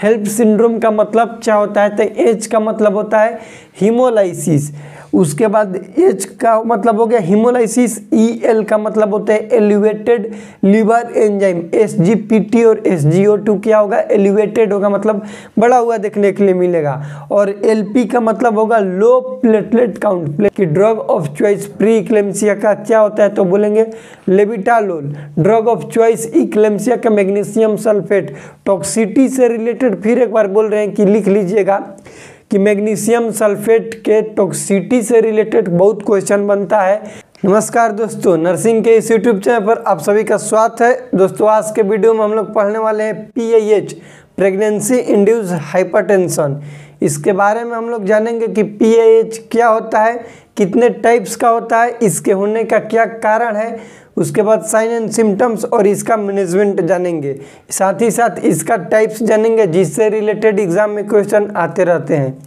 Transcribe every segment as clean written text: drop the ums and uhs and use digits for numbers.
HELLP syndrome का मतलब क्या होता है, तो एच का मतलब होता है हीमोलाइसिस। उसके बाद एच का मतलब हो गया हीमोलाइसिस, ई एल का मतलब होता है एलिवेटेड लिवर एंजाइम, एसजीपीटी और एसजीओ2 क्या होगा, एलिवेटेड होगा, मतलब बढ़ा हुआ देखने के लिए मिलेगा। और एलपी का मतलब होगा लो प्लेटलेट काउंट। की drug of choice pre eclampsia का क्या होता है, तो बोलेंगे लेविटालोल। ड्रग ऑफ चॉइस इक्लेम्सिया का मैग्नीशियम सल्फेट। टॉक्सिटी से रिलेटेड फिर एक बार बोल रहे हैं कि लिख लीजिएगा कि मैग्नीशियम सल्फेट के टॉक्सिटी से रिलेटेड बहुत क्वेश्चन बनता है। नमस्कार दोस्तों, नर्सिंग के इस यूट्यूब चैनल पर आप सभी का स्वागत है। दोस्तों आज के वीडियो में हम लोग पढ़ने वाले हैं PIH, प्रेगनेंसी इंड्यूस हाइपरटेंशन। इसके बारे में हम लोग जानेंगे कि PIH क्या होता है, कितने टाइप्स का होता है, इसके होने का क्या कारण है, उसके बाद साइन एंड सिम्टम्स और इसका मैनेजमेंट जानेंगे। साथ ही साथ इसका टाइप्स जानेंगे जिससे रिलेटेड एग्जाम में क्वेश्चन आते रहते हैं।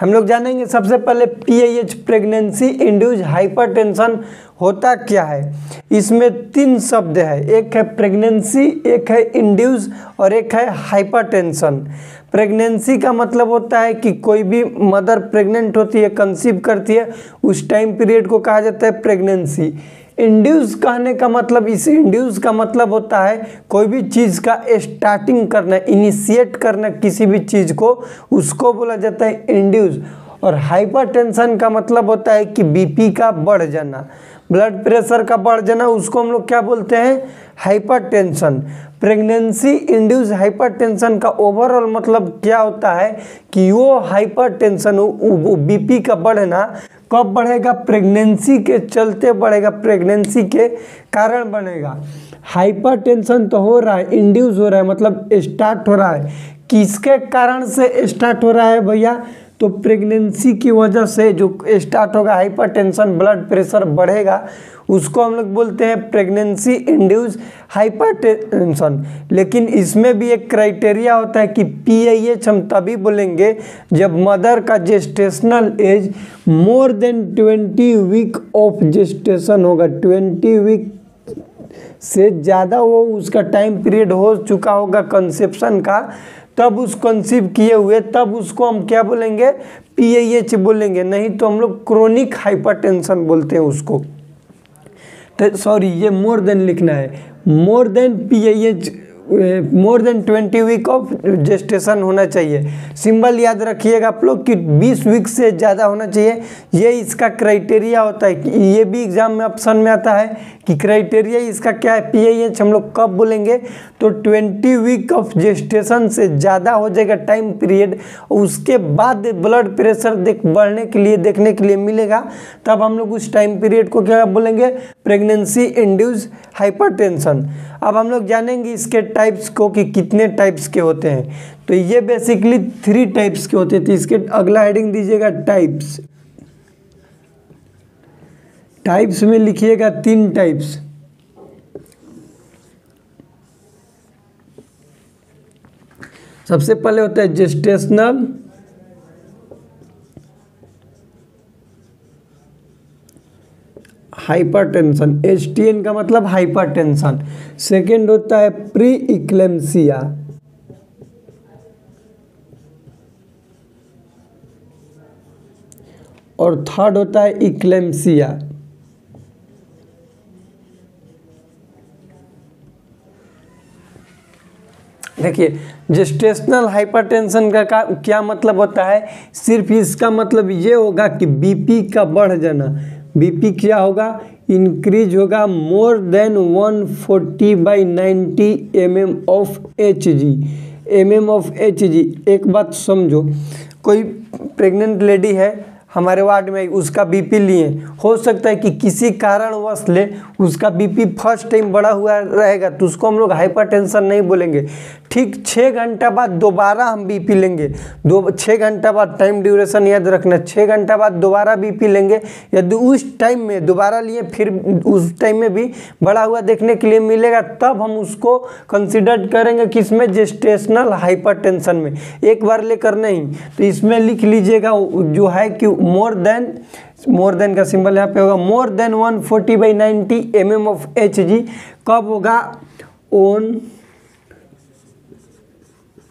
हम लोग जानेंगे सबसे पहले PIH, प्रेगनेंसी इंड्यूस हाइपरटेंशन होता क्या है। इसमें तीन शब्द है, एक है प्रेगनेंसी, एक है इंड्यूस और एक है हाइपरटेंशन। प्रेगनेंसी का मतलब होता है कि कोई भी मदर प्रेग्नेंट होती है, कंसीव करती है, उस टाइम पीरियड को कहा जाता है प्रेगनेंसी। इंड्यूस कहने का मतलब, इस इंड्यूस का मतलब होता है कोई भी चीज़ का स्टार्टिंग करना, इनिशिएट करना किसी भी चीज़ को, उसको बोला जाता है इंड्यूस। और हाइपरटेंशन का मतलब होता है कि बीपी का बढ़ जाना, ब्लड प्रेशर का बढ़ जाना, उसको हम लोग क्या बोलते हैं, हाइपरटेंशन। प्रेगनेंसी इंड्यूस हाइपरटेंशन का ओवरऑल मतलब क्या होता है कि वो हाइपरटेंशन, वो बीपी का बढ़ना कब बढ़ेगा, प्रेगनेंसी के चलते बढ़ेगा, प्रेगनेंसी के कारण बढ़ेगा। हाइपरटेंशन तो हो रहा है, इंड्यूस हो रहा है, मतलब स्टार्ट हो रहा है। किसके कारण से स्टार्ट हो रहा है भैया, तो प्रेगनेंसी की वजह से जो स्टार्ट होगा हाइपरटेंशन, ब्लड प्रेशर बढ़ेगा, उसको हम लोग बोलते हैं प्रेगनेंसी इंड्यूस हाइपरटेंशन। लेकिन इसमें भी एक क्राइटेरिया होता है कि PIH हम तभी बोलेंगे जब मदर का gestational age more than 20 week of gestation होगा। 20 वीक से ज़्यादा वो उसका टाइम पीरियड हो चुका होगा कंसेप्शन का, तब उस कंसीव किए हुए, तब उसको हम क्या बोलेंगे, PIH बोलेंगे। नहीं तो हम लोग क्रोनिक हाइपरटेंशन बोलते हैं उसको। तो सॉरी, ये मोर देन लिखना है, more than PIH, more than 20 week of gestation होना चाहिए। सिंबल याद रखिएगा आप लोग कि 20 वीक से ज़्यादा होना चाहिए, ये इसका क्राइटेरिया होता है। कि ये भी एग्जाम में ऑप्शन में आता है कि क्राइटेरिया इसका क्या है, PIH हम लोग कब बोलेंगे, तो 20 वीक ऑफ जेस्टेशन से ज़्यादा हो जाएगा टाइम पीरियड, उसके बाद ब्लड प्रेशर बढ़ने के लिए देखने के लिए मिलेगा, तब हम लोग उस टाइम पीरियड को क्या बोलेंगे, प्रेगनेंसी इंड्यूस हाइपरटेंशन। अब हम लोग जानेंगे इसके टाइप्स को कि कितने टाइप्स के होते हैं। तो ये बेसिकली 3 टाइप्स के होते थे। इसके अगला हेडिंग दीजिएगा टाइप्स। टाइप्स में लिखिएगा 3 टाइप्स। सबसे पहले होता है जेस्टेशनल, हाइपरटेंशन, HTN का मतलब हाइपरटेंशन। सेकेंड होता है प्री इक्लेम्सिया, और थर्ड होता है इक्लेम्सिया। देखिए, जेस्टेशनल हाइपरटेंशन का क्या मतलब होता है, सिर्फ इसका मतलब ये होगा कि बीपी का बढ़ जाना। बीपी क्या होगा, इंक्रीज होगा more than 140/90 mm of Hg, mm of Hg। एक बात समझो, कोई प्रेग्नेंट लेडी है हमारे वार्ड में, उसका बीपी लिए, हो सकता है कि किसी कारणवश ले उसका बीपी फर्स्ट टाइम बढ़ा हुआ रहेगा, तो उसको हम लोग हाइपरटेंशन नहीं बोलेंगे। ठीक 6 घंटा बाद दोबारा हम बीपी लेंगे, 6 घंटा बाद, टाइम ड्यूरेशन याद रखना, 6 घंटा बाद दोबारा बीपी लेंगे। यदि उस टाइम में दोबारा लिए, फिर उस टाइम में भी बढ़ा हुआ देखने के लिए मिलेगा, तब हम उसको कंसिडर करेंगे किसमें, जेस्टेशनल हाइपरटेंशन में। एक बार लेकर नहीं, तो इसमें लिख लीजिएगा जो है कि मोर देन का सिंबल यहाँ पे होगा, more than 140/90 mm of Hg। कब होगा, on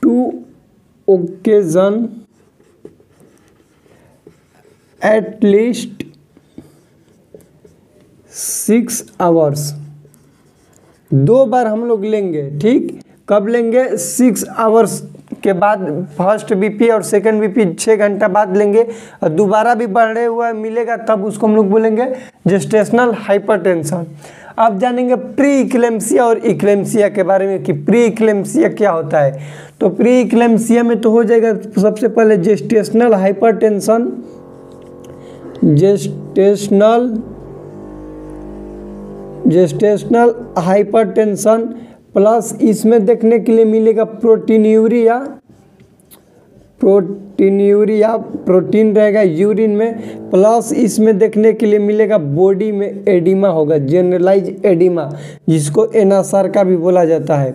2 occasion at least 6 hours. 2 बार हम लोग लेंगे, ठीक। कब लेंगे? 6 आवर्स के बाद फर्स्ट बीपी और सेकंड बीपी 6 घंटा बाद लेंगे, और दोबारा भी बढ़े हुआ मिलेगा तब उसको हम लोग बोलेंगे जेस्टेशनल हाइपरटेंशन। अब जानेंगे प्री इक्लेम्सिया और इक्लेम्सिया के बारे में कि प्री इक्लेम्सिया क्या होता है। तो प्री इक्लेम्सिया में तो हो जाएगा सबसे पहले gestational hypertension, gestational hypertension plus इसमें देखने के लिए मिलेगा प्रोटीन रहेगा यूरिन में, प्लस इसमें देखने के लिए मिलेगा बॉडी में एडिमा होगा, जनरलाइज एडिमा, जिसको एनासार का भी बोला जाता है।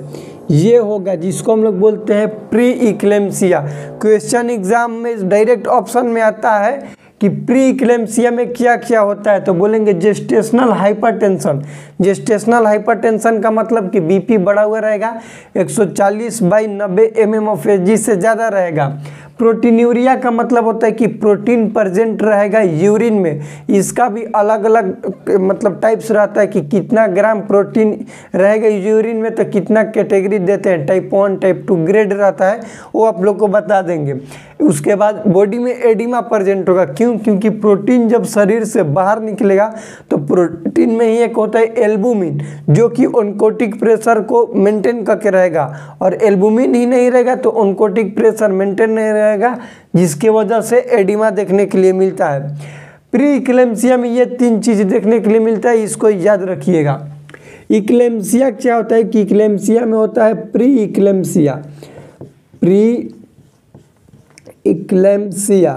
ये होगा जिसको हम लोग बोलते हैं प्री इक्लेम्सिया। क्वेश्चन एग्जाम में डायरेक्ट ऑप्शन में आता है कि प्री इक्लेम्सिया में क्या क्या होता है, तो बोलेंगे जेस्टेशनल हाइपरटेंशन। जेस्टेशनल हाइपरटेंशन का मतलब कि बीपी बढ़ा हुआ रहेगा, 140/90 mmHg से ज़्यादा रहेगा। प्रोटीन्यूरिया का मतलब होता है कि प्रोटीन प्रेजेंट रहेगा यूरिन में। इसका भी अलग अलग मतलब टाइप्स रहता है कि कितना ग्राम प्रोटीन रहेगा यूरिन में, तो कितना कैटेगरी देते हैं, टाइप 1 टाइप 2 ग्रेड रहता है, वो आप लोग को बता देंगे। उसके बाद बॉडी में एडिमा प्रेजेंट होगा, क्यों? क्योंकि प्रोटीन जब शरीर से बाहर निकलेगा तो प्रोटीन में ही एक होता है एल्बुमिन, जो कि ऑन्कोटिक प्रेशर को मेंटेन करके रहेगा, और एल्बुमिन ही नहीं रहेगा तो ऑन्कोटिक प्रेशर मेंटेन नहीं रहेगा, जिसकी वजह से एडिमा देखने के लिए मिलता है। प्री इक्लेम्सिया में ये 3 चीज़ देखने के लिए मिलता है, इसको याद रखिएगा। इक्लेम्सिया क्या होता है कि इक्लेम्सिया में होता है प्री इक्लेम्सिया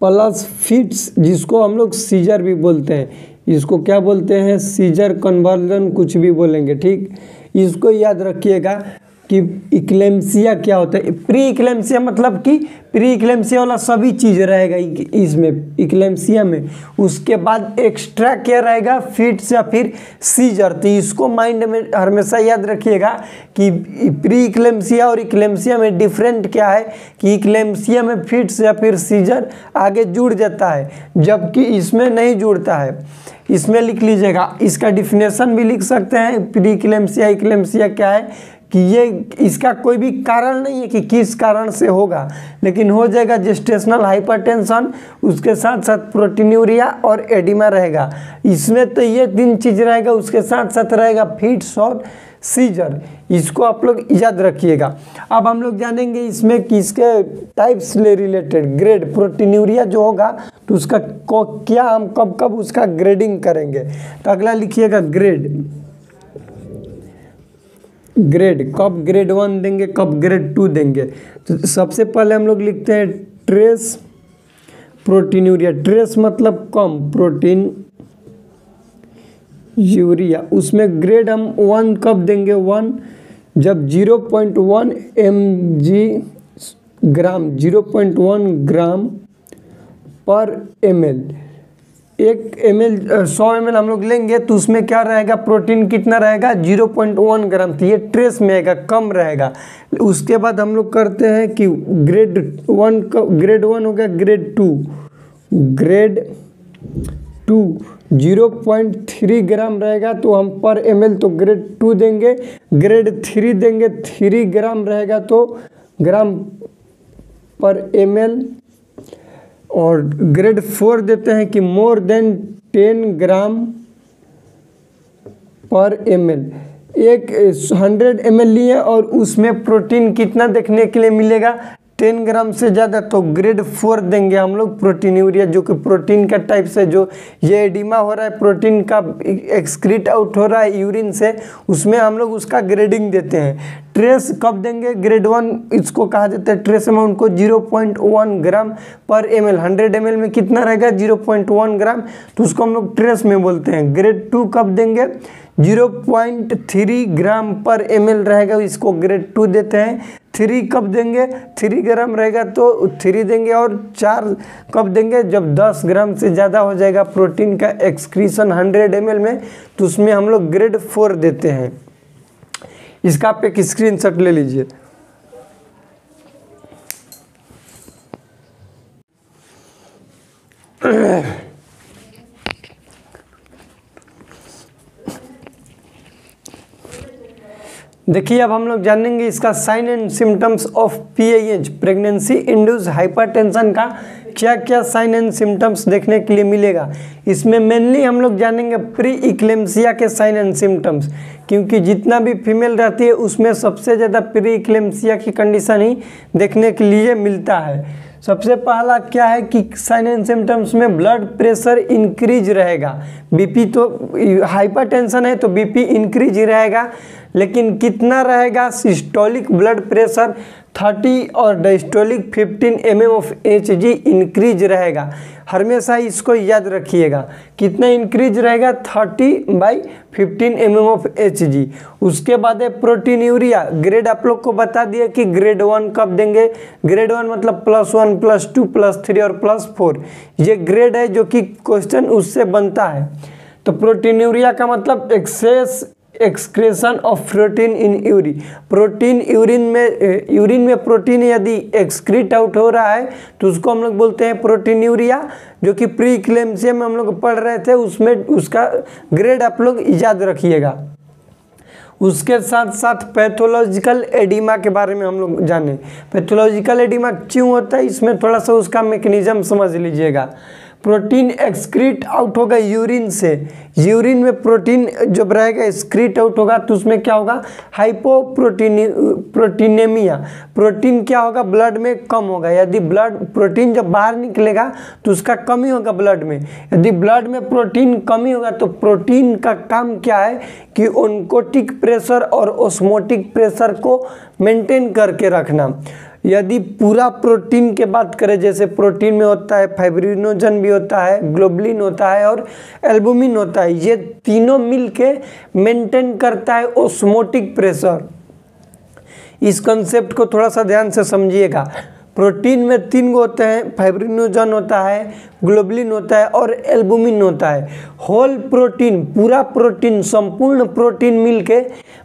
प्लस फिट्स, जिसको हम लोग सीजर भी बोलते हैं। इसको क्या बोलते हैं? सीजर कन्वर्जन कुछ भी बोलेंगे, ठीक। इसको याद रखिएगा कि इक्लेम्सिया क्या होता है। प्री इक्लेम्सिया मतलब कि प्री इक्लेम्सिया वाला सभी चीज़ रहेगा इसमें इक्लेम्सिया में। उसके बाद एक्स्ट्रा क्या रहेगा? फिट्स या फिर सीजर। तो इसको माइंड में हमेशा याद रखिएगा कि प्री इक्लेम्सिया और इक्लेम्सिया में डिफरेंट क्या है कि इक्लेम्सिया में फिट्स या फिर सीजर आगे जुड़ जाता है, जबकि इसमें नहीं जुड़ता है। इसमें लिख लीजिएगा, इसका डिफिनेशन भी लिख सकते हैं। प्री इक्लेम्सिया इक्लेम्सिया क्या है कि ये इसका कोई भी कारण नहीं है कि किस कारण से होगा, लेकिन हो जाएगा जेस्टेशनल हाइपरटेंशन, उसके साथ साथ प्रोटीन्यूरिया और एडिमा रहेगा। इसमें तो ये 3 चीज़ रहेगा, उसके साथ साथ रहेगा फिट्स और सीजर। इसको आप लोग याद रखिएगा। अब हम लोग जानेंगे इसमें किसके टाइप्स से रिलेटेड ग्रेड। प्रोटीन्यूरिया जो होगा तो उसका क्या हम कब कब उसका ग्रेडिंग करेंगे। तो अगला लिखिएगा ग्रेड कब ग्रेड 1 देंगे, कब ग्रेड 2 देंगे। तो सबसे पहले हम लोग लिखते हैं ट्रेस प्रोटीन्यूरिया। ट्रेस मतलब कम प्रोटीन यूरिया, उसमें ग्रेड हम 1 कब देंगे? 1 जब 0.1 ग्राम पर ml, 100 ml हम लोग लेंगे तो उसमें क्या रहेगा? प्रोटीन कितना रहेगा? 0.1 ग्राम। तो ये ट्रेस में आएगा, कम रहेगा। उसके बाद हम लोग करते हैं कि ग्रेड 1 हो गया। ग्रेड 2 0.3 ग्राम रहेगा तो हम पर ml तो ग्रेड 2 देंगे। ग्रेड 3 देंगे, 3 ग्राम रहेगा तो ग्राम पर ml। और ग्रेड 4 देते हैं कि मोर देन 10 ग्राम पर ml। 100 ml लिए और उसमें प्रोटीन कितना देखने के लिए मिलेगा? 10 ग्राम से ज़्यादा, तो ग्रेड 4 देंगे हम लोग प्रोटीन्यूरिया, जो कि प्रोटीन का टाइप से जो ये एडिमा हो रहा है, प्रोटीन का एक्सक्रीट आउट हो रहा है यूरिन से, उसमें हम लोग उसका ग्रेडिंग देते हैं। ट्रेस कब देंगे? ग्रेड 1 इसको कहा जाता है ट्रेस अमाउंट को 0.1 ग्राम पर ml। 100 ml में कितना रहेगा? 0.1 ग्राम, तो उसको हम लोग ट्रेस में बोलते हैं। ग्रेड 2 कब देंगे? 0.3 ग्राम पर ml रहेगा, इसको ग्रेड 2 देते हैं। 3 कब देंगे? 3 ग्राम रहेगा तो 3 देंगे। और 4 कब देंगे? जब 10 ग्राम से ज़्यादा हो जाएगा प्रोटीन का एक्सक्रीशन 100 ml में, तो उसमें हम लोग ग्रेड 4 देते हैं। इसका आप एक स्क्रीनशॉट ले लीजिए। देखिए अब हम लोग जानेंगे इसका sign and symptoms of PIH, pregnancy induced hypertension का क्या क्या साइन एंड सिम्टम्स देखने के लिए मिलेगा। इसमें मेनली हम लोग जानेंगे प्री इक्लेम्सिया के साइन एंड सिम्टम्स, क्योंकि जितना भी फीमेल रहती है उसमें सबसे ज़्यादा प्री इक्लेम्सिया की कंडीशन ही देखने के लिए मिलता है। सबसे पहला क्या है कि साइन एंड सिम्टम्स में ब्लड प्रेशर इंक्रीज रहेगा। बीपी तो हाइपरटेंशन है तो बीपी इंक्रीज ही रहेगा, लेकिन कितना रहेगा? सिस्टोलिक ब्लड प्रेशर 30 और diastolic 15 mm of Hg increase रहेगा। हमेशा इसको याद रखिएगा, कितना इंक्रीज रहेगा? 30/15 mm ऑफ Hg। उसके बाद है प्रोटीनयूरिया। ग्रेड आप लोग को बता दिया कि ग्रेड 1 कब देंगे। ग्रेड 1 मतलब +1 +2 +3 और +4, ये ग्रेड है जो कि क्वेश्चन उससे बनता है। तो प्रोटीनयूरिया का मतलब excess excretion of protein in urine. Protein urine में प्रोटीन यदि एक्सक्रीट आउट हो रहा है तो उसको हम लोग बोलते हैं प्रोटीनयूरिया, जो कि प्री इक्लेम्सिया में हम लोग पढ़ रहे थे, उसमें उसका ग्रेड आप लोग याद रखिएगा। उसके साथ साथ पैथोलॉजिकल एडिमा के बारे में हम लोग जाने। पैथोलॉजिकल एडिमा क्यों होता है, इसमें थोड़ा सा उसका मैकेनिज्म समझ लीजिएगा। प्रोटीन एक्सक्रीट आउट होगा यूरिन से, यूरिन में प्रोटीन जब रहेगा एक्सक्रीट आउट होगा तो उसमें क्या होगा? प्रोटीनेमिया। प्रोटीन क्या होगा? ब्लड में कम होगा। यदि ब्लड प्रोटीन जब बाहर निकलेगा तो उसका कमी होगा ब्लड में। यदि ब्लड में प्रोटीन कमी होगा तो प्रोटीन का काम क्या है कि ओन्कोटिक प्रेशर और ऑस्मोटिक प्रेशर को मेंटेन करके रखना। यदि पूरा प्रोटीन के बात करें, जैसे प्रोटीन में होता है फाइब्रिनोजन भी होता है, ग्लोबुलिन होता है और एल्बुमिन होता है, ये तीनों मिलके मेंटेन करता है ऑस्मोटिक प्रेशर। इस कंसेप्ट को थोड़ा सा ध्यान से समझिएगा। प्रोटीन में 3 होते हैं, फाइब्रिनोजन होता है, ग्लोबुलिन होता है और एल्बुमिन होता है। होल प्रोटीन, पूरा प्रोटीन, संपूर्ण प्रोटीन मिलके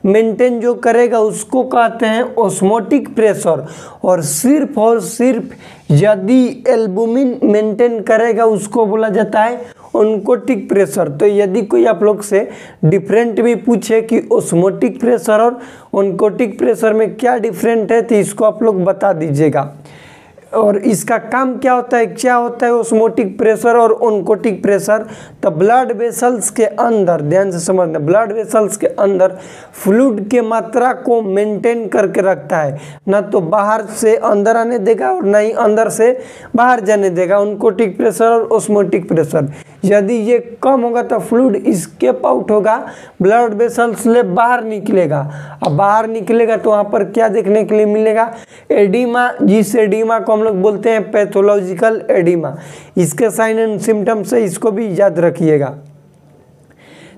मेंटेन जो करेगा उसको कहते हैं ऑस्मोटिक प्रेशर। और सिर्फ यदि एल्बुमिन मेंटेन करेगा उसको बोला जाता है ओन्कोटिक प्रेशर। तो यदि कोई आप लोग से डिफरेंट भी पूछे कि ऑस्मोटिक प्रेशर और ओन्कोटिक प्रेशर में क्या डिफरेंट है तो इसको आप लोग बता दीजिएगा। और इसका काम क्या होता है, क्या होता है ऑस्मोटिक प्रेशर और ओन्कोटिक प्रेशर? तो ब्लड वेसल्स के अंदर, ध्यान से समझना, ब्लड वेसल्स के अंदर फ्लूइड के मात्रा को मेंटेन करके रखता है। ना तो बाहर से अंदर आने देगा और ना ही अंदर से बाहर जाने देगा। ओन्कोटिक प्रेशर और ऑस्मोटिक प्रेशर यदि ये कम होगा तो फ्लूइड स्केप आउट होगा, ब्लड वेसल्स से बाहर निकलेगा। अब बाहर निकलेगा तो वहाँ पर क्या देखने के लिए मिलेगा? एडिमा। जिस एडिमा को हम लोग बोलते हैं पैथोलॉजिकल एडिमा। इसके साइन एंड सिम्टम्स है, इसको भी याद रखिएगा।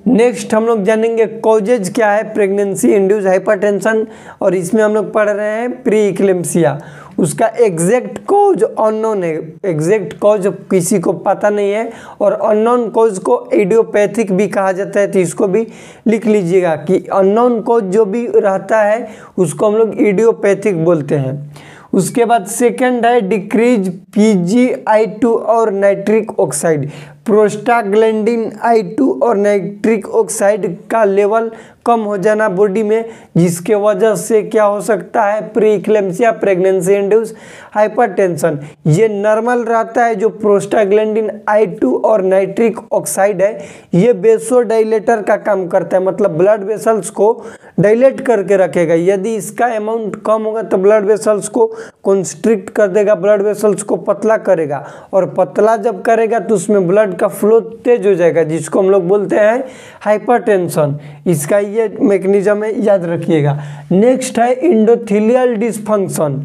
नेक्स्ट हम लोग जानेंगे कॉजेज क्या है प्रेगनेंसी इंड्यूस हाइपरटेंशन, और इसमें हम लोग पढ़ रहे हैं प्री इक्लेम्सिया। उसका एग्जैक्ट कॉज अननोन है, एग्जैक्ट कॉज किसी को पता नहीं है, और अननोन कॉज को इडियोपैथिक भी कहा जाता है। तो इसको भी लिख लीजिएगा कि अननोन कॉज जो भी रहता है उसको हम लोग इडियोपैथिक बोलते हैं। उसके बाद सेकंड है डिक्रीज PgI2 और नाइट्रिक ऑक्साइड। प्रोस्टाग्लैंडिन I2 और नाइट्रिक ऑक्साइड का लेवल कम हो जाना बॉडी में, जिसके वजह से क्या हो सकता है? Pre eclampsia, pregnancy induced hypertension. ये नॉर्मल रहता है। जो प्रोस्टाग्लैंडिन I2 और नाइट्रिक ऑक्साइड है ये वेसोडाइलेटर का काम करता है, मतलब ब्लड वेसल्स को डायलेट करके रखेगा। यदि इसका अमाउंट कम होगा तो ब्लड वेसल्स को कंस्ट्रिक्ट कर देगा, ब्लड वेसल्स को पतला करेगा, और पतला जब करेगा तो उसमें ब्लड का फ्लो तेज हो जाएगा, जिसको हम लोग बोलते हैं हाइपरटेंशन। इसका ये मैकेनिज्म है, याद रखिएगा। नेक्स्ट है इंडोथेलियल डिसफंक्शन।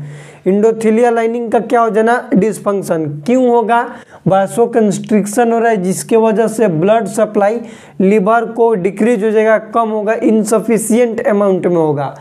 इंडोथेलियल लाइनिंग का क्या हो जाना? डिसफंक्शन। क्यों होगा? वासोकंस्ट्रिक्शन हो रहा है, जिसके वजह से ब्लड सप्लाई लीवर को डिक्रीज हो जाएगा, कम होगा, इनसफिशिएंट अमाउंट में होगा।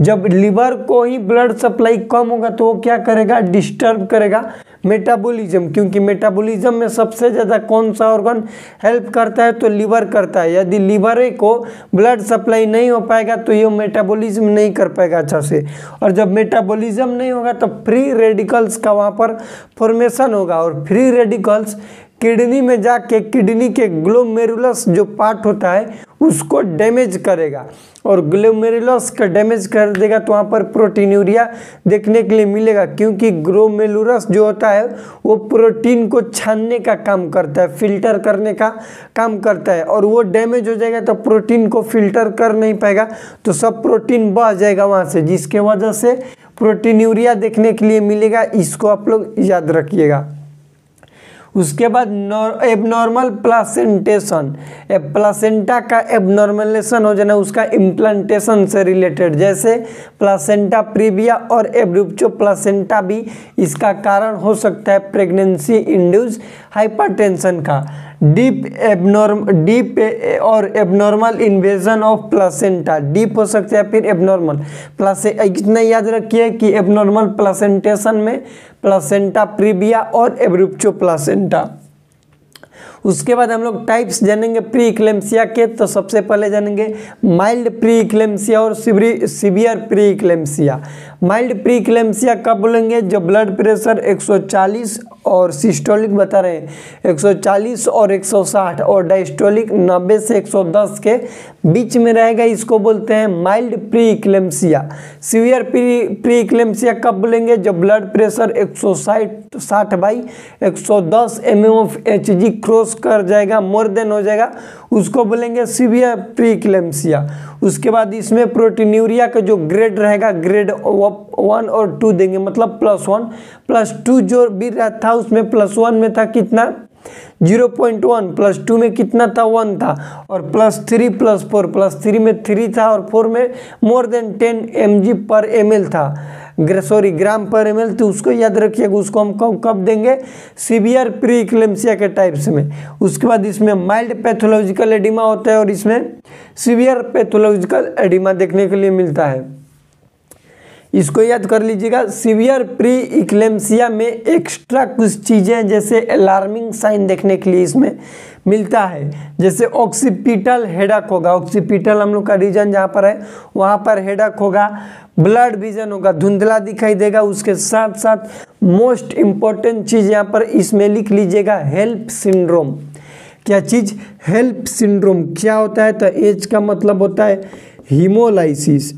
जब लीवर को ही ब्लड सप्लाई कम होगा तो वो क्या करेगा? डिस्टर्ब करेगा मेटाबॉलिज्म, क्योंकि मेटाबॉलिज्म में सबसे ज़्यादा कौन सा ऑर्गन हेल्प करता है, तो लीवर करता है। यदि लीवर को ब्लड सप्लाई नहीं हो पाएगा तो ये मेटाबॉलिज्म नहीं कर पाएगा अच्छा से, और जब मेटाबॉलिज्म नहीं होगा तो फ्री रेडिकल्स का वहाँ पर फॉर्मेशन होगा, और फ्री रेडिकल्स किडनी में जाके किडनी के ग्लोमेरुलस जो पार्ट होता है उसको डैमेज करेगा, और ग्लोमेरुलस का डैमेज कर देगा तो वहाँ पर प्रोटीनूरिया देखने के लिए मिलेगा, क्योंकि ग्लोमेरुलस जो होता है वो प्रोटीन को छानने का काम करता है, फिल्टर करने का काम करता है, और वो डैमेज हो जाएगा तो प्रोटीन को फिल्टर कर नहीं पाएगा, तो सब प्रोटीन बह जाएगा वहाँ से, जिसके वजह से प्रोटीनूरिया देखने के लिए मिलेगा। इसको आप लोग याद रखिएगा। उसके बाद एबनॉर्मल प्लासेंटेशन, प्लासेंटा का एबनॉर्मलेशन हो जाना उसका इम्प्लांटेशन से रिलेटेड, जैसे प्लासेंटा प्रीविया और एब्रुप्चो प्लासेंटा भी इसका कारण हो सकता है प्रेगनेंसी इंड्यूस हाइपरटेंशन का। डीप और abnormal invasion of placenta, deep हो सकता है फिर एबनॉर्मल इतना याद रखिए कि एबनॉर्मल प्लासेंटेशन में प्लासेंटा प्रीविया और एब्रुप्चो प्लासेंटा। उसके बाद हम लोग टाइप्स जानेंगे प्री इक्लेम्सिया के। तो सबसे पहले जानेंगे माइल्ड प्री इक्लेम्सिया और severe pre eclampsia. Mild pre eclampsia कब बोलेंगे, जब ब्लड प्रेशर 140 और सिस्टोलिक बता रहे हैं 140 और 160 और डायस्टोलिक 90 से 110 के बीच में रहेगा, इसको बोलते हैं mild pre eclampsia. Severe pre eclampsia कब बोलेंगे, जब ब्लड प्रेशर 160/110 mm/Hg क्रॉस कर जाएगा, मोर देन हो जाएगा, उसको बोलेंगे सीवियर प्री इक्लेम्सिया। उसके बाद इसमें प्रोटीनूरिया का जो ग्रेड रहेगा, ग्रेड 1 और 2 देंगे, मतलब +1 +2 जो भी था उसमें +1 में था कितना 0.1, +2 में कितना था 1 था, और +3 +4, +3 में 3 था और 4 में मोर देन 10 mg/ml था, ग्राम पर ml, तो उसको याद रखिएगा। उसको हम कब देंगे, सीवियर प्री इक्लेम्सिया के टाइप्स में। उसके बाद इसमें माइल्ड पैथोलॉजिकल एडिमा होता है और इसमें सीवियर पैथोलॉजिकल एडिमा देखने के लिए मिलता है, इसको याद कर लीजिएगा। सीवियर प्री इक्लेम्सिया में एक्स्ट्रा कुछ चीज़ें जैसे अलार्मिंग साइन देखने के लिए इसमें मिलता है, जैसे ऑक्सीपिटल हेडक होगा, ऑक्सीपिटल हम लोग का रीजन जहाँ पर है वहाँ पर हेडक होगा, ब्लड विजन होगा, धुंधला दिखाई देगा। उसके साथ साथ मोस्ट इम्पॉर्टेंट चीज़ यहाँ पर इसमें लिख लीजिएगा, हेल्प सिंड्रोम। क्या चीज़, हेल्प सिंड्रोम क्या होता है, तो एच का मतलब होता है हीमोलाइसिस,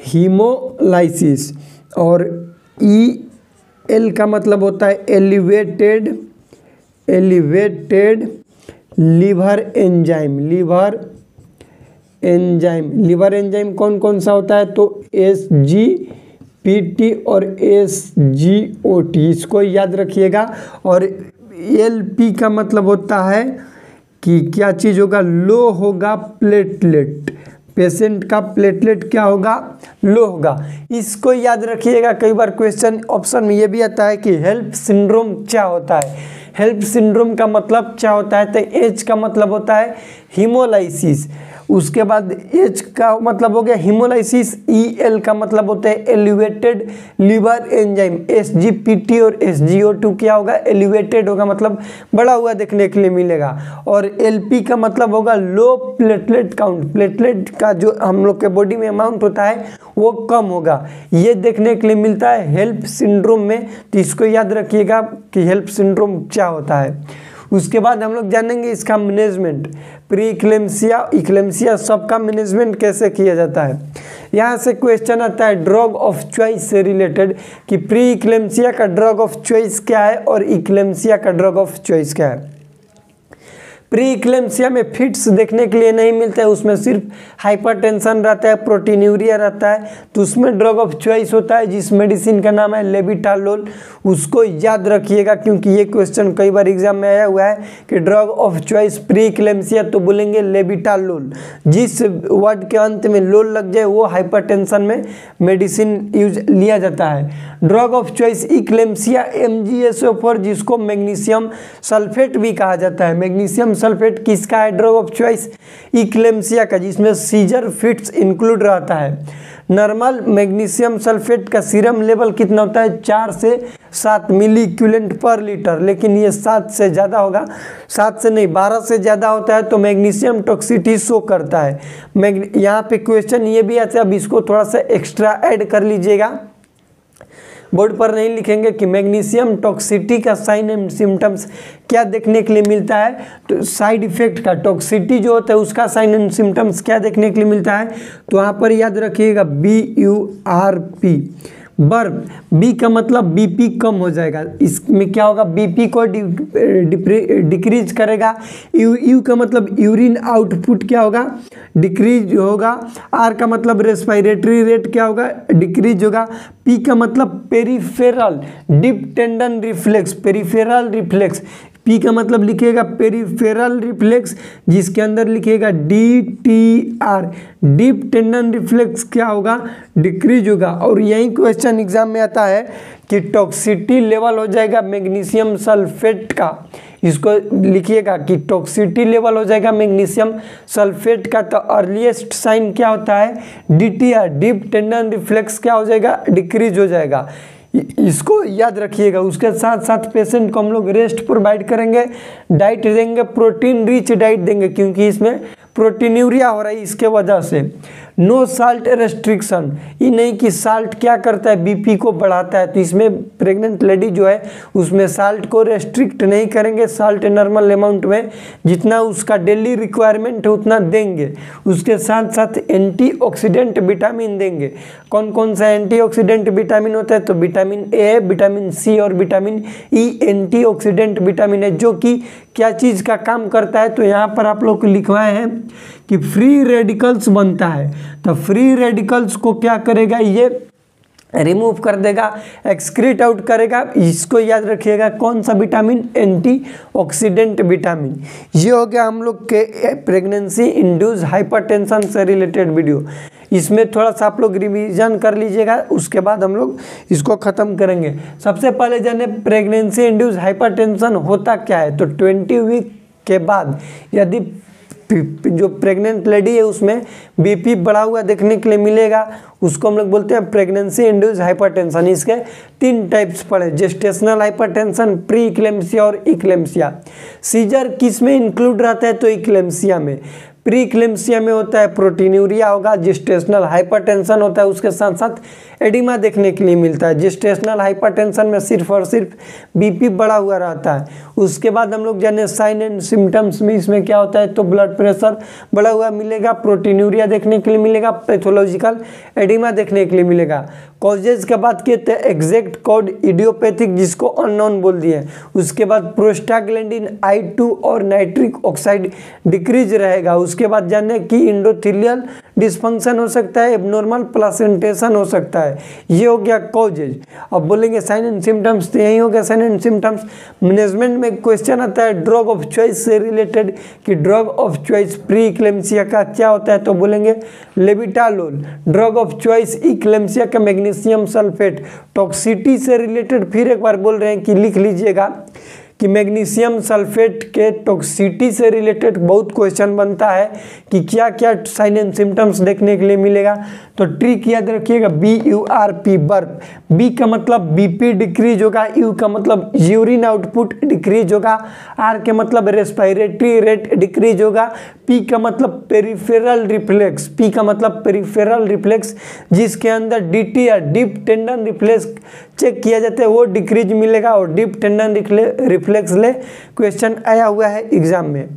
हीमोलाइसिस, और एल का मतलब होता है elevated liver enzyme. Liver enzyme कौन कौन सा होता है, तो SGPT और SGOT, इसको याद रखिएगा। और LP का मतलब होता है कि क्या चीज़ होगा, लो होगा प्लेटलेट, पेशेंट का प्लेटलेट क्या होगा, लो होगा, इसको याद रखिएगा। कई बार क्वेश्चन ऑप्शन में ये भी आता है कि हेल्प सिंड्रोम क्या होता है, हेल्प सिंड्रोम का मतलब क्या होता है, तो एच का मतलब होता है हीमोलाइसिस। उसके बाद एच का मतलब हो गया हीमोलाइसिस, EL का मतलब होता है एलिवेटेड लिवर एंजाइम, SGPT और SGO2 क्या होगा, एलिवेटेड होगा, मतलब बड़ा हुआ देखने के लिए मिलेगा। और LP का मतलब होगा लो प्लेटलेट काउंट, प्लेटलेट का जो हम लोग के बॉडी में अमाउंट होता है वो कम होगा, ये देखने के लिए मिलता है हेल्प सिंड्रोम में। तो इसको याद रखिएगा कि हेल्प सिंड्रोम क्या होता है। उसके बाद हम लोग जानेंगे इसका मैनेजमेंट, प्री इक्लेम्सिया सबका मैनेजमेंट कैसे किया जाता है। यहाँ से क्वेश्चन आता है ड्रग ऑफ चॉइस से रिलेटेड, कि प्री इक्लेम्सिया का ड्रग ऑफ चॉइस क्या है और इक्लेम्सिया का ड्रग ऑफ चॉइस क्या है। प्री इक्लेम्सिया में फिट्स देखने के लिए नहीं मिलता है, उसमें सिर्फ हाइपरटेंशन रहता है, प्रोटीनूरिया रहता है, तो उसमें ड्रग ऑफ चॉइस होता है जिस मेडिसिन का नाम है लेविटालोल। उसको याद रखिएगा क्योंकि ये क्वेश्चन कई बार एग्जाम में आया हुआ है कि drug of choice pre eclampsia, तो बोलेंगे लेविटालोल। जिस वर्ड के अंत में लोल लग जाए वो हाइपरटेंशन में मेडिसिन यूज लिया जाता है। Drug of choice eclampsia MgSO4, जिसको मैग्नीशियम सल्फेट भी कहा जाता है। मैग्नीशियम सल्फेट किसका है ड्रग ऑफ चॉइस, इक्लेम्सिया का, जिसमें सीजर फिट्स इंक्लूड रहता है। नॉर्मल मैग्नीशियम सल्फेट का सीरम लेवल कितना होता है 4 से 7 मिली इक्विवेलेंट पर लीटर, लेकिन ये 7 से ज़्यादा होगा, 7 से नहीं 12 से ज़्यादा होता है तो मैग्नीशियम टॉक्सिसिटी शो करता है। यहाँ पे क्वेश्चन ये भी आता है, अब इसको थोड़ा सा एक्स्ट्रा ऐड कर लीजिएगा, बोर्ड पर नहीं लिखेंगे कि मैग्नीशियम टॉक्सिसिटी का साइन एंड सिम्टम्स क्या देखने के लिए मिलता है, तो साइड इफेक्ट का टॉक्सिसिटी जो होता है उसका साइन एंड सिम्टम्स क्या देखने के लिए मिलता है, तो वहाँ पर याद रखिएगा BURP बर्प। बी का मतलब बीपी कम हो जाएगा, इसमें क्या होगा बीपी को डिक्रीज करेगा। यू का मतलब यूरिन आउटपुट क्या होगा डिक्रीज होगा। आर का मतलब रेस्पिरेटरी रेट क्या होगा डिक्रीज होगा। पी का मतलब peripheral deep tendon reflex, peripheral reflex, P का मतलब लिखिएगा पेरिफेरल रिफ्लेक्स, जिसके अंदर लिखिएगा DTR डीप टेंडन रिफ्लेक्स क्या होगा डिक्रीज होगा। और यही क्वेश्चन एग्जाम में आता है कि टॉक्सिसिटी लेवल हो जाएगा मैग्नीशियम सल्फेट का, इसको लिखिएगा कि टॉक्सिसिटी लेवल हो जाएगा मैग्नीशियम सल्फेट का, तो अर्लीस्ट साइन क्या होता है DTR डीप टेंडन रिफ्लेक्स क्या हो जाएगा डिक्रीज हो जाएगा, इसको याद रखिएगा। उसके साथ साथ पेशेंट को हम लोग रेस्ट प्रोवाइड करेंगे, डाइट देंगे, प्रोटीन रिच डाइट देंगे क्योंकि इसमें प्रोटीन्यूरिया हो रहा है इसके वजह से। नो साल्ट रेस्ट्रिक्शन, ये नहीं कि साल्ट क्या करता है बीपी को बढ़ाता है, तो इसमें प्रेग्नेंट लेडी जो है उसमें साल्ट को रेस्ट्रिक्ट नहीं करेंगे, साल्ट नॉर्मल अमाउंट में जितना उसका डेली रिक्वायरमेंट है उतना देंगे। उसके साथ साथ एंटीऑक्सीडेंट विटामिन देंगे। कौन कौन सा एंटीऑक्सीडेंट विटामिन होता है, तो विटामिन ए, विटामिन सी और विटामिन ई एंटीऑक्सीडेंट विटामिन है, जो कि क्या चीज़ का काम करता है, तो यहाँ पर आप लोग को लिखवाए हैं कि फ्री रेडिकल्स बनता है, तो फ्री रेडिकल्स को क्या करेगा ये रिमूव कर देगा, एक्सक्रीट आउट करेगा। इसको याद रखिएगा कौन सा विटामिन एंटीऑक्सीडेंट विटामिन। ये हो गया हम लोग के प्रेगनेंसी इंड्यूस हाइपरटेंशन से रिलेटेड वीडियो, इसमें थोड़ा सा आप लोग रिवीजन कर लीजिएगा, उसके बाद हम लोग इसको ख़त्म करेंगे। सबसे पहले जाने प्रेगनेंसी इंड्यूस हाइपरटेंशन होता क्या है, तो 20 वीक के बाद यदि जो प्रेग्नेंट लेडी है उसमें बीपी बढ़ा हुआ देखने के लिए मिलेगा, उसको हम लोग बोलते हैं प्रेगनेंसी इंड्यूस हाइपरटेंशन। इसके 3 टाइप्स पड़े, जेस्टेशनल हाइपरटेंशन, प्री इक्लेम्सिया और इक्लेम्सिया। सीजर किस में इंक्लूड रहता है, तो इक्लेम्सिया में। प्री इक्लेम्सिया में होता है प्रोटीन्यूरिया होगा, जेस्टेशनल हाइपरटेंशन होता है, उसके साथ साथ एडिमा देखने के लिए मिलता है। जेस्टेशनल हाइपरटेंशन में सिर्फ और सिर्फ बीपी बढ़ा हुआ रहता है। उसके बाद हम लोग जाने साइन एंड सिम्टम्स में, इसमें क्या होता है, तो ब्लड प्रेशर बढ़ा हुआ मिलेगा, प्रोटीन्यूरिया देखने के लिए मिलेगा, पैथोलॉजिकल एडिमा देखने के लिए मिलेगा। कॉजेज के बाद कहते हैं एग्जैक्ट कॉड इडियोपैथिक, जिसको अननोन बोल दिए। उसके बाद प्रोस्टाग्लैंडिन I2 और नाइट्रिक ऑक्साइड डिक्रीज रहेगा। उसके बाद जाने कि इंडोथीलियल डिस्फंक्शन हो सकता है, एबनॉर्मल प्लासेंटेशन हो सकता है। ये हो गया कॉजेज। अब बोलेंगे साइन एंड सिम्टम्स, तो यही हो गया साइन एंड सिम्टम्स। मैनेजमेंट में क्वेश्चन आता है ड्रग ऑफ चॉइस से रिलेटेड कि drug of choice pre eclampsia का क्या होता है, तो बोलेंगे लेविटालोल। ड्रग ऑफ चॉइस इक्लेम्सिया का मैग्नीशियम सल्फेट। टॉक्सिसिटी से रिलेटेड फिर एक बार बोल रहे हैं कि लिख लीजिएगा कि मैग्नीशियम सल्फेट के टॉक्सिसिटी से रिलेटेड बहुत क्वेश्चन बनता है कि क्या क्या साइन एंड सिम्टम्स देखने के लिए मिलेगा, तो ट्रिक याद रखिएगा BURP बर्प। बी का मतलब बीपी डिक्रीज होगा, यू का मतलब यूरिन आउटपुट डिक्रीज होगा, आर के मतलब रेस्पिरेटरी रेट डिक्रीज होगा, पी का मतलब पेरिफेरल रिफ्लेक्स, पी का मतलब पेरिफेरल रिफ्लेक्स जिसके अंदर DTR deep tendon reflex check किया जाता है वो डिक्रीज मिलेगा, और डीप टेंडन रिफ्लेक्स ले क्वेश्चन आया हुआ है एग्जाम में।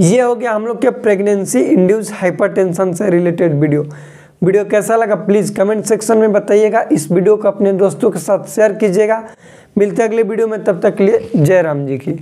ये हो गया हम लोग के प्रेगनेंसी इंड्यूस हाइपरटेंशन से रिलेटेड वीडियो कैसा लगा प्लीज़ कमेंट सेक्शन में बताइएगा। इस वीडियो को अपने दोस्तों के साथ शेयर कीजिएगा। मिलते हैं अगले वीडियो में, तब तक के लिए जय राम जी की।